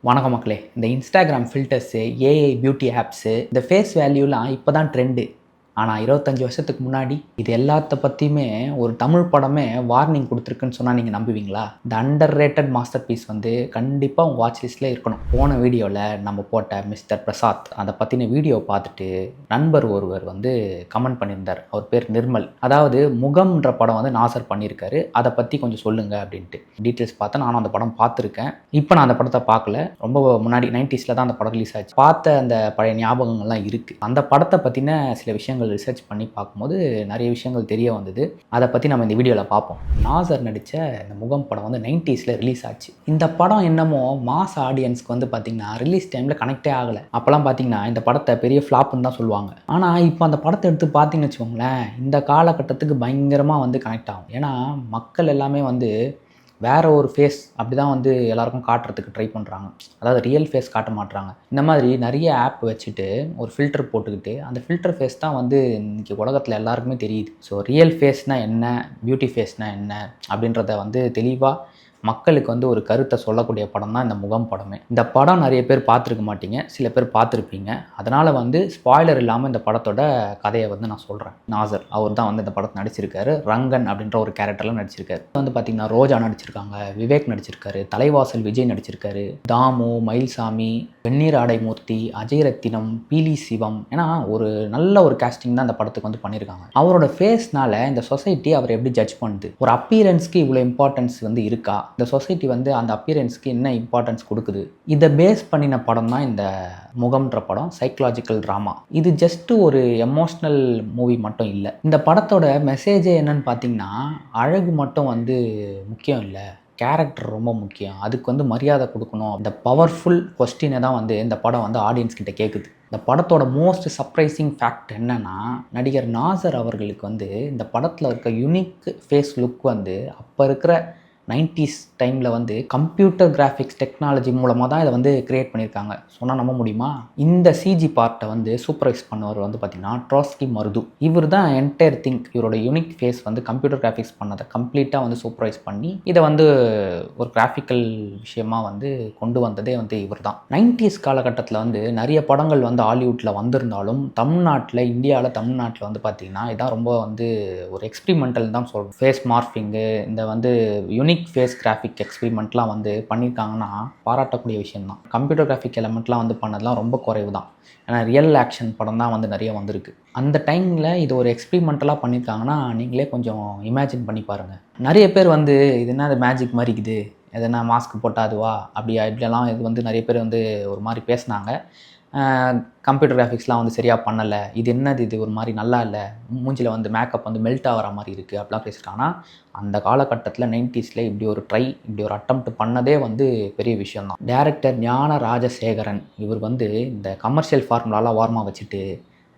வணக்கம் மக்களே. இந்த Instagram filters, AI beauty apps, இந்த ஃபேஸ் வேல்யூலாம் இப்போ தான் ட்ரெண்டு. ஆனால் 25 வருஷத்துக்கு முன்னாடி இது எல்லாத்த பற்றியுமே ஒரு தமிழ் படமே வார்னிங் கொடுத்துருக்குன்னு சொன்னால் நீங்கள் நம்புவீங்களா? இந்த அண்டர் ரேட்டட் மாஸ்டர் பீஸ் வந்து கண்டிப்பாக உங்கள் வாட்ச் லிஸ்ட்டில் இருக்கணும். போன வீடியோவில் நம்ம போட்ட மிஸ்டர் பிரசாத் அதை பற்றின வீடியோ பார்த்துட்டு நண்பர் ஒருவர் வந்து கமெண்ட் பண்ணியிருந்தார். அவர் பேர் நிர்மல். அதாவது முகம்ன்ற படம் வந்து நாசர் பண்ணியிருக்காரு, அதை பற்றி கொஞ்சம் சொல்லுங்கள் அப்படின்ட்டு. டீட்டெயில்ஸ் பார்த்தா நானும் அந்த படம் பார்த்துருக்கேன். இப்போ நான் அந்த படத்தை பார்க்கல, ரொம்ப முன்னாடி 90s தான் அந்த படம் ரிலீஸ் ஆச்சு. பார்த்த அந்த பழைய ஞாபகங்கள்லாம் இருக்குது. அந்த படத்தை பற்றின சில விஷயங்கள் ரிசர்ச் பண்ணி பார்க்கும்போது நிறைய விஷயங்கள் தெரிய வந்தது. அதை பற்றி நம்ம இந்த வீடியோவில் பார்ப்போம். நாசர் நடித்த இந்த முகம் படம் வந்து 90s ரிலீஸ் ஆச்சு. இந்த படம் என்னமோ மாஸ் ஆடியன்ஸ்க்கு வந்து பார்த்திங்கன்னா ரிலீஸ் டைமில் கனெக்டே ஆகலை. அப்போல்லாம் பார்த்திங்கன்னா இந்த படத்தை பெரிய ஃப்ளாப்னு தான் சொல்லுவாங்க. ஆனால் இப்போ அந்த படத்தை எடுத்து பார்த்தீங்கன்னு வச்சுக்கோங்களேன், இந்த காலகட்டத்துக்கு பயங்கரமாக வந்து கனெக்ட் ஆகும். ஏன்னா மக்கள் எல்லாமே வந்து வேறு ஒரு ஃபேஸ் அப்படி தான் வந்து எல்லாருக்கும் காட்டுறதுக்கு ட்ரை பண்ணுறாங்க. அதாவது ரியல் ஃபேஸ் காட்ட மாட்டுறாங்க. இந்த மாதிரி நிறைய ஆப் வச்சுட்டு ஒரு ஃபில்டர் போட்டுக்கிட்டு அந்த ஃபில்டர் ஃபேஸ் தான் வந்து இன்றைக்கி உலகத்தில் எல்லாருக்குமே தெரியுது. ஸோ ரியல் ஃபேஸ்னால் என்ன, பியூட்டி ஃபேஸ்னால் என்ன அப்படின்றத வந்து தெளிவாக மக்களுக்கு வந்து ஒரு கருத்தை சொல்லக்கூடிய படம் தான் இந்த முகம் படமே. இந்த படம் நிறைய பேர் பார்த்துருக்க மாட்டீங்க, சில பேர் பார்த்துருப்பீங்க. அதனால் வந்து ஸ்பாய்லர் இல்லாமல் இந்த படத்தோட கதையை வந்து நான் சொல்கிறேன். நாசர் அவர் தான் வந்து இந்த படத்தை நடிச்சிருக்காரு. ரங்கன் அப்படின்ற ஒரு கேரக்டரில் நடிச்சிருக்காரு. வந்து பார்த்திங்கன்னா ரோஜா நடிச்சிருக்காங்க, விவேக் நடிச்சிருக்காரு, தலைவாசல் விஜய் நடிச்சிருக்காரு, தாமு, மயில்சாமி, வெந்நீர் ஆடைமூர்த்தி, அஜய் ரத்தினம், பீலி சிவம். ஏன்னா ஒரு நல்ல ஒரு கேஸ்டிங் தான் இந்த படத்துக்கு வந்து பண்ணியிருக்காங்க. அவரோட ஃபேஸ்னால இந்த சொசைட்டி அவர் எப்படி ஜட்ஜ் பண்ணுது, ஒரு அப்பீரன்ஸ்க்கு இவ்வளோ இம்பார்ட்டன்ஸ் வந்து இருக்கா, இந்த சொசைட்டி வந்து அந்த அப்பீரன்ஸ்க்கு என்ன இம்பார்ட்டன்ஸ் கொடுக்குது, இதை பேஸ் பண்ணின படம் தான் இந்த முகம்ன்ற படம். Psychological drama. இது ஜஸ்ட் ஒரு எமோஷ்னல் மூவி மட்டும் இல்லை. இந்த படத்தோட மெசேஜே என்னன்னு பார்த்தீங்கன்னா, அழகு மட்டும் வந்து முக்கியம் இல்லை, கேரக்டர் ரொம்ப முக்கியம், அதுக்கு வந்து மரியாதை கொடுக்கணும். இந்த பவர்ஃபுல் கொஸ்டினை தான் வந்து இந்த படம் வந்து ஆடியன்ஸ் கிட்ட கேட்குது. இந்த படத்தோட மோஸ்ட் சர்ப்ரைசிங் ஃபேக்ட் என்னன்னா, நடிகர் நாசர் அவர்களுக்கு வந்து இந்த படத்தில் இருக்க யூனிக் ஃபேஸ் லுக் வந்து அப்போ இருக்கிற 90s டைமில் வந்து கம்ப்யூட்டர் கிராஃபிக்ஸ் டெக்னாலஜி மூலமாக தான் இதை வந்து கிரியேட் பண்ணியிருக்காங்க. சொன்னால் நம்ப முடியுமா? இந்த சிஜி பார்ட்டை வந்து சூப்பர்வைஸ் பண்ணவர் வந்து பார்த்திங்கன்னா ட்ராஸ்கி மருது. இவர் தான் என்டையர் திங்க், இவரோட யூனிக் ஃபேஸ் வந்து கம்ப்யூட்டர் கிராஃபிக்ஸ் பண்ணதை கம்ப்ளீட்டாக வந்து சூப்பர்வைஸ் பண்ணி இதை வந்து ஒரு கிராஃபிக்கல் விஷயமாக வந்து கொண்டு வந்ததே வந்து இவர் தான். 90s காலகட்டத்தில் வந்து நிறைய படங்கள் வந்து ஹாலிவுட்டில் வந்திருந்தாலும் தமிழ்நாட்டில், இந்தியாவில் தமிழ்நாட்டில் வந்து பார்த்திங்கன்னா இதான் ரொம்ப வந்து ஒரு எக்ஸ்பிரிமெண்டல் தான் சொல்கிறோம். ஃபேஸ் மார்ஃபிங்கு, இந்த வந்து யூனிக் ஃபேஸ் கிராஃபிக் எக்ஸ்பிரிமெண்ட்லாம் வந்து பண்ணியிருக்காங்கன்னா பாராட்டக்கூடிய விஷயம்தான். கம்ப்யூட்டர் கிராஃபிக் எலமெண்ட்லாம் வந்து பண்ணதெல்லாம் ரொம்ப குறைவு தான். ஏன்னா ரியல் ஆக்ஷன் படம் தான் வந்து நிறைய வந்திருக்கு. அந்த டைமில் இது ஒரு எக்ஸ்பிரிமெண்டலாக பண்ணியிருக்காங்கன்னா நீங்களே கொஞ்சம் இமேஜின் பண்ணி பாருங்கள். நிறைய பேர் வந்து இது என்ன, அது மேஜிக் மாதிரி இருக்குது, எதுனா மாஸ்க் போட்டால் அதுவா அப்படியா இப்படியெல்லாம் இது வந்து நிறைய பேர் வந்து ஒரு மாதிரி பேசினாங்க. கம்ப்யூட்டர் கிராஃபிக்ஸ்லாம் வந்து சரியாக பண்ணலை, இது என்னது, இது ஒரு மாதிரி நல்லா இல்லை, மூஞ்சில் வந்து மேக்கப் வந்து மெல்ட் ஆகிற மாதிரி இருக்குது அப்படிலாம் பேசிட்டாங்கன்னா, அந்த காலகட்டத்தில் 90s இப்படி ஒரு இப்படி ஒரு அட்டெம்ப்ட் பண்ணதே வந்து பெரிய விஷயம்தான். டைரக்டர் ஞான ராஜசேகரன் இவர் வந்து இந்த கமர்ஷியல் ஃபார்முலாலாம் ஓரமாக வச்சுட்டு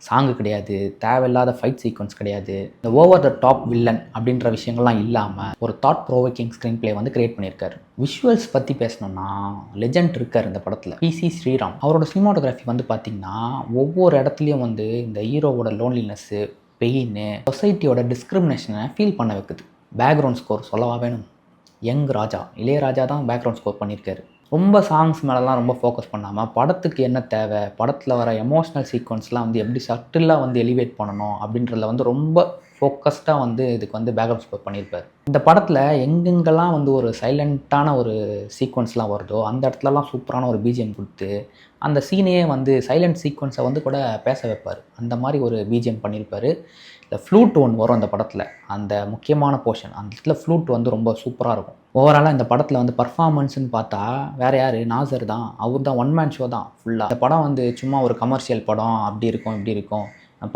சாங்கு கிடையாது, தேவையில்லாத ஃபைட் சீக்வன்ஸ் கிடையாது, இந்த ஓவர் த டாப் வில்லன் அப்படின்ற விஷயங்கள்லாம் இல்லாமல் ஒரு தாட் ப்ரோவோக்கிங் ஸ்க்ரீன் பிளே வந்து கிரியேட் பண்ணியிருக்காரு. விஷுவல்ஸ் பற்றி பேசணும்னா லெஜண்ட் இருக்கார் இந்த படத்தில், பிசி ஸ்ரீராம். அவரோட சினிமாட்டோகிராஃபி வந்து பார்த்திங்கன்னா ஒவ்வொரு இடத்துலையும் வந்து இந்த ஹீரோவோட லோன்லினஸ்ஸு, பெயின், சொசைட்டியோட டிஸ்கிரிமினேஷனை ஃபீல் பண்ண வைக்குது. பேக்ரவுண்ட் ஸ்கோர் சொல்லவா வேணும், யங் ராஜா, இளையராஜா தான் பேக்ரவுண்ட் ஸ்கோர் பண்ணியிருக்காரு. ரொம்ப சாங்ஸ் மேலெலாம் ரொம்ப ஃபோக்கஸ் பண்ணாமல் படத்துக்கு என்ன தேவை, படத்தில் வர எமோஷ்னல் சீக்வன்ஸ்லாம் வந்து எப்படி சட்டிலாக வந்து எலிவேட் பண்ணணும் அப்படின்றத வந்து ரொம்ப ஃபோக்கஸ்டாக வந்து இதுக்கு வந்து பேக்ரவுண்ட் ஸ்கோர் பண்ணியிருப்பார். இந்த படத்தில் எங்கெங்கெல்லாம் வந்து ஒரு சைலண்ட்டான ஒரு சீக்வன்ஸ்லாம் வருதோ அந்த இடத்துலலாம் சூப்பரான ஒரு பிஜிஎம் கொடுத்து அந்த சீனையே வந்து சைலண்ட் சீக்வன்ஸை வந்து கூட பேச வைப்பார். அந்த மாதிரி ஒரு பிஜிஎம் பண்ணியிருப்பார். இந்த ஃப்ளூட் ஒன்று வரும் அந்த படத்தில், அந்த முக்கியமான போர்ஷன், அந்த இடத்துல ஃப்ளூட் வந்து ரொம்ப சூப்பராக இருக்கும். ஓவராலாக இந்த படத்தில் வந்து பர்ஃபார்மன்ஸ்னு பார்த்தா வேறு யார், நாசர் தான். அவர் தான் ஒன் மேன் ஷோ தான் ஃபுல்லாக. இந்த படம் வந்து சும்மா ஒரு கமர்ஷியல் படம் அப்படி இருக்கும் இப்படி இருக்கும்,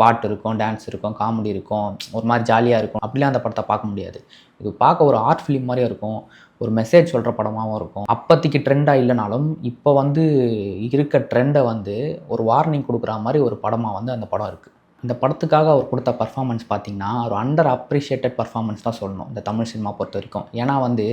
பாட்டு இருக்கும், டான்ஸ் இருக்கும், காமெடி இருக்கும், ஒரு மாதிரி ஜாலியாக இருக்கும், அப்படிலாம் அந்த படத்தை பார்க்க முடியாது. இது பார்க்க ஒரு ஆர்ட் ஃபிலிம் மாதிரியும் இருக்கும், ஒரு மெசேஜ் சொல்கிற படமாகவும் இருக்கும். அப்போதைக்கு ட்ரெண்டாக இல்லைனாலும் இப்போ வந்து இருக்க ட்ரெண்டை வந்து ஒரு வார்னிங் கொடுக்குற மாதிரி ஒரு படமாக வந்து அந்த படம் இருக்குது. இந்த படத்துக்காக அவர் கொடுத்த பர்ஃபார்மன்ஸ் பார்த்திங்கன்னா ஒரு அண்டர் அப்ரிஷியேட்டட் பர்ஃபார்மன்ஸ் தான் சொல்லணும் இந்த தமிழ் சினிமா பொறுத்த வரைக்கும். ஏன்னா வந்து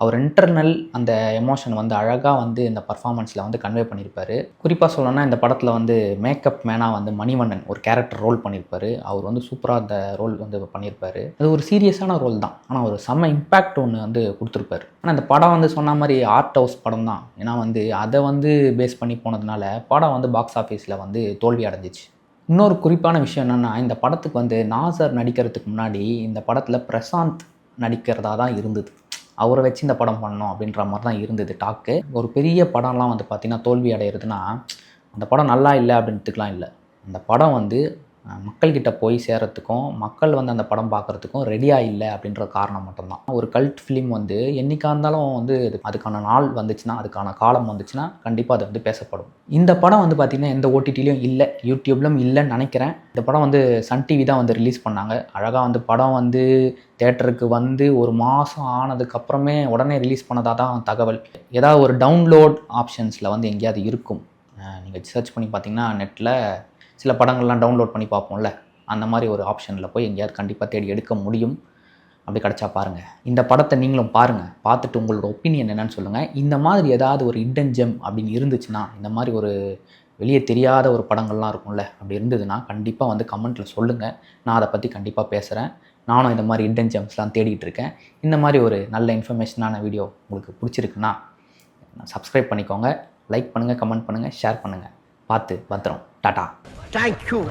அவர் இன்டர்னல் அந்த எமோஷன் வந்து அழகாக வந்து இந்த பர்ஃபார்மன்ஸில் வந்து கன்வே பண்ணியிருப்பார். குறிப்பாக சொல்லணும்னா இந்த படத்தில் வந்து மேக்கப் மேனாக வந்து மணிவண்ணன் ஒரு கேரக்டர் ரோல் பண்ணியிருப்பார். அவர் வந்து சூப்பராக அந்த ரோல் வந்து பண்ணியிருப்பார். அது ஒரு சீரியஸான ரோல் தான், ஆனால் ஒரு செம்ம இம்பேக்ட் ஒன்று வந்து கொடுத்துருப்பாரு. ஆனால் இந்த படம் வந்து சொன்ன மாதிரி ஆர்ட் ஹவுஸ் படம் தான். ஏன்னா வந்து அதை வந்து பேஸ் பண்ணி போனதுனால படம் வந்து பாக்ஸ் ஆஃபீஸில் வந்து தோல்வி அடைஞ்சிச்சு. இன்னொரு குறிப்பான விஷயம் என்னென்னா, இந்த படத்துக்கு வந்து நாசர் நடிக்கிறதுக்கு முன்னாடி இந்த படத்தில் பிரசாந்த் நடிக்கிறதா தான் இருந்தது. அவரை வச்சு இந்த படம் பண்ணோம் அப்படின்ற மாதிரி தான் இருந்தது டாக்கு. ஒரு பெரிய படம்லாம் வந்து பார்த்திங்கன்னா தோல்வி அடைகிறதுனா அந்த படம் நல்லா இல்லை அப்படின்றதுக்கெலாம் இல்லை. அந்த படம் வந்து மக்கள்கிட்ட போய் சேர்கிறதுக்கும் மக்கள் வந்து அந்த படம் பார்க்குறதுக்கும் ரெடியாக இல்லை அப்படின்ற காரணம் மட்டும்தான். ஒரு கல்ட் ஃபிலிம் வந்து என்றைக்காக இருந்தாலும் வந்து அதுக்கான நாள் வந்துச்சுன்னா, அதுக்கான காலம் வந்துச்சுன்னா கண்டிப்பாக அது வந்து பேசப்படும். இந்த படம் வந்து பார்த்திங்கன்னா எந்த ஓடிடிலையும் இல்லை, யூடியூப்லையும் இல்லைன்னு நினைக்கிறேன். இந்த படம் வந்து சன் டிவி தான் வந்து ரிலீஸ் பண்ணாங்க. அழகாக வந்து படம் வந்து தேட்டருக்கு வந்து ஒரு மாதம் ஆனதுக்கப்புறமே உடனே ரிலீஸ் பண்ணதாக தான் தகவல். ஏதாவது ஒரு டவுன்லோட் ஆப்ஷன்ஸில் வந்து எங்கேயாவது இருக்கும். நீங்கள் சர்ச் பண்ணி பார்த்தீங்கன்னா நெட்டில் சில படங்கள்லாம் டவுன்லோட் பண்ணி பார்ப்போம்ல, அந்த மாதிரி ஒரு ஆப்ஷனில் போய் எங்கேயாவது கண்டிப்பாக தேடி எடுக்க முடியும். அப்படி கிடச்சா பாருங்கள். இந்த படத்தை நீங்களும் பாருங்கள், பார்த்துட்டு உங்களோட ஒப்பீனியன் என்னன்னு சொல்லுங்கள். இந்த மாதிரி ஏதாவது ஒரு ஹிடன் ஜெம் அப்படின்னு இருந்துச்சுன்னா, இந்த மாதிரி ஒரு வெளியே தெரியாத ஒரு படங்கள்லாம் இருக்கும்ல, அப்படி இருந்ததுன்னா கண்டிப்பாக வந்து கமெண்ட்டில் சொல்லுங்கள். நான் அதை பற்றி கண்டிப்பாக பேசுகிறேன். நானும் இந்த மாதிரி ஹிடன் ஜெம்ஸ்லாம் தேடிட்டு இருக்கேன். இந்த மாதிரி ஒரு நல்ல இன்ஃபர்மேஷனான வீடியோ உங்களுக்கு பிடிச்சிருக்குன்னா சப்ஸ்கிரைப் பண்ணிக்கோங்க, லைக் பண்ணுங்கள், கமெண்ட் பண்ணுங்கள், ஷேர் பண்ணுங்கள். பார்த்து பத்திரம். டாடா. Thank you.